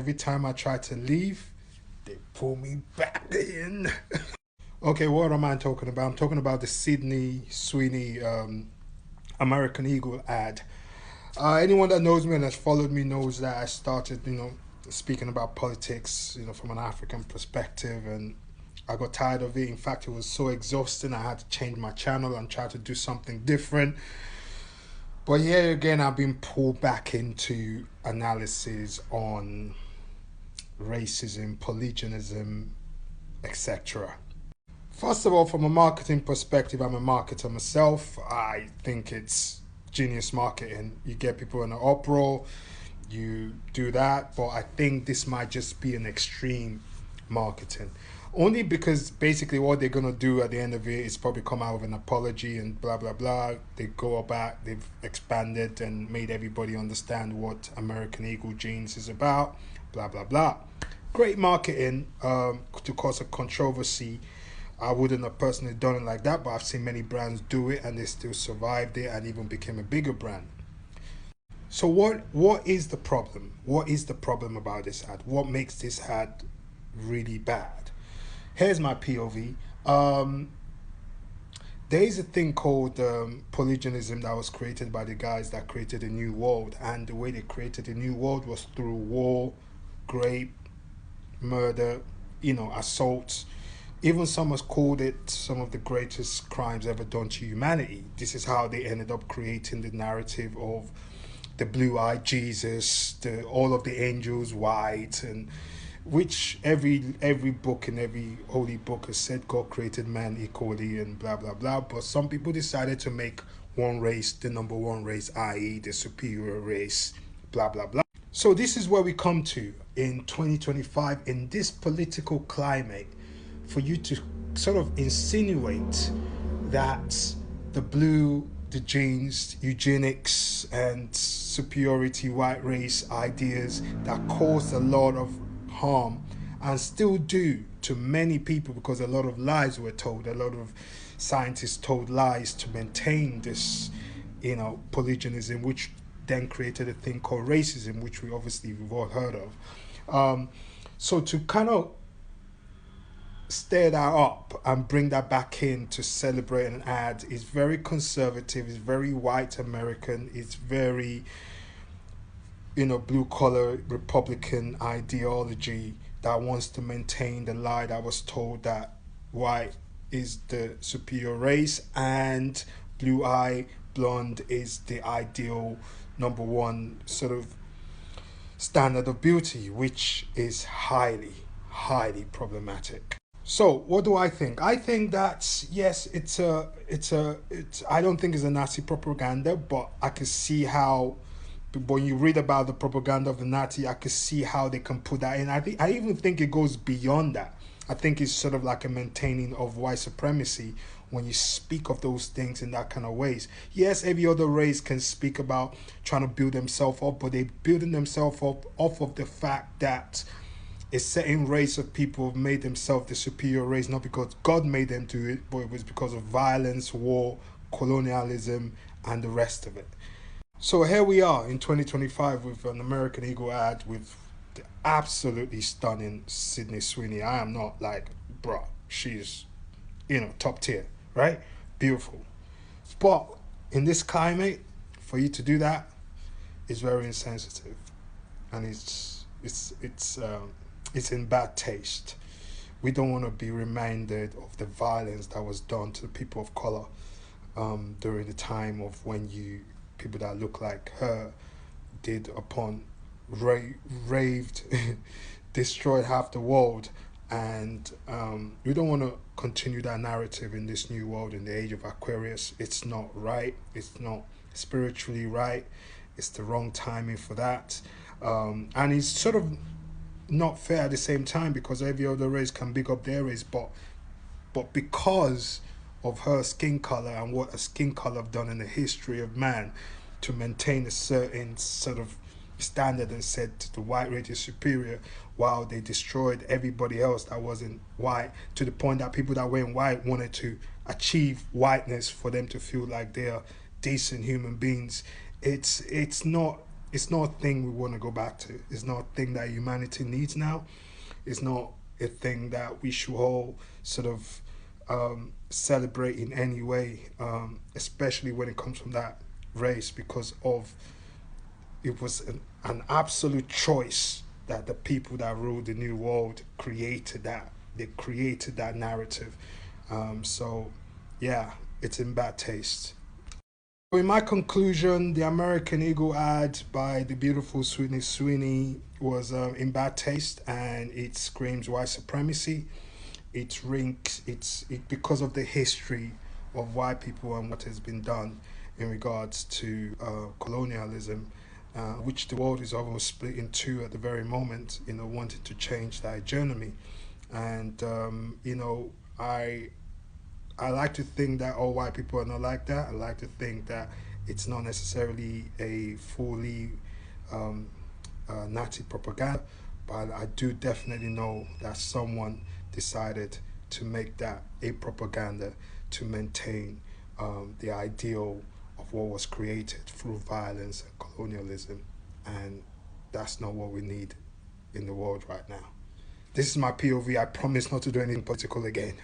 Every time I try to leave, they pull me back in. Okay, what am I talking about? I'm talking about the Sydney Sweeney American Eagle ad. Anyone that knows me and has followed me knows that I started, speaking about politics, from an African perspective, and I got tired of it. In fact, it was so exhausting. I had to change my channel and try to do something different. But here again, I've been pulled back into analysis on racism, polygenism, etc. First of all, from a marketing perspective, I'm a marketer myself. I think it's genius marketing. You get people in an uproar, you do that, but I think this might just be an extreme marketing. Only because basically what they're gonna do at the end of it is probably come out with an apology and blah blah blah. They go back, they've expanded and made everybody understand what American Eagle jeans is about, blah blah blah. Great marketing to cause a controversy. I wouldn't have personally done it like that, but I've seen many brands do it and they still survived it and even became a bigger brand. So what is the problem? What is the problem about this ad? What makes this ad really bad? Here's my POV. There is a thing called polygenism that was created by the guys that created a new world, and the way they created a new world was through war, rape, murder, assaults. Even some has called it some of the greatest crimes ever done to humanity. This is how they ended up creating the narrative of the blue-eyed Jesus, all of the angels white, and which every book and every holy book has said God created man equally and blah blah blah. But some people decided to make one race the number one race, i.e. the superior race, blah blah blah. So this is where we come to in 2025 in this political climate, for you to sort of insinuate that the genes, eugenics, and superiority white race ideas that caused a lot of harm and still do to many people, because a lot of lies were told, a lot of scientists told lies to maintain this, polygenism, which then created a thing called racism, which we've all heard of. So to kind of stir that up and bring that back in to celebrate an ad is very conservative, it's very white American, it's very blue collar Republican ideology that wants to maintain the lie that was told that white is the superior race and blonde is the ideal number one sort of standard of beauty, which is highly problematic. So what do I think? I think that yes, it's I don't think it's a Nazi propaganda, but I can see how when you read about the propaganda of the Nazi, I can see how they can put that in. I even think it goes beyond that. I think it's sort of like a maintaining of white supremacy when you speak of those things in that kind of ways. Yes, every other race can speak about trying to build themselves up, but they're building themselves up off of the fact that a certain race of people have made themselves the superior race, not because God made them do it, but it was because of violence, war, colonialism, and the rest of it. So here we are in 2025 with an American Eagle ad with the absolutely stunning Sydney Sweeney. I am not like, bro, she's, top tier, right? Beautiful. But in this climate, for you to do that is very insensitive, and it's in bad taste. We don't want to be reminded of the violence that was done to the people of color during the time of when people that look like her did upon raved, destroyed half the world. And we don't want to continue that narrative in this new world, in the age of Aquarius. It's not right. It's not spiritually right. It's the wrong timing for that. And it's sort of not fair at the same time, because every other race can big up their race, but because of her skin color and what a skin color have done in the history of man to maintain a certain sort of standard and said the white race is superior, while they destroyed everybody else that wasn't white, to the point that people that weren't white wanted to achieve whiteness for them to feel like they are decent human beings. It's not it's not a thing we want to go back to. It's not a thing that humanity needs now. It's not a thing that we should all sort of celebrate in any way, especially when it comes from that race, because of it was an absolute choice that the people that ruled the new world created that. They created that narrative. So, yeah, it's in bad taste. In my conclusion, the American Eagle ad by the beautiful Sweeney was in bad taste, and it screams white supremacy. It ranks it because of the history of white people and what has been done in regards to colonialism, which the world is almost split in two at the very moment. Wanting to change that hegemony, and I like to think that all white people are not like that. I like to think that it's not necessarily a fully um, Nazi propaganda, but I do definitely know that someone decided to make that a propaganda to maintain the ideal of what was created through violence and colonialism, and that's not what we need in the world right now. This is my POV. I promise not to do anything political again.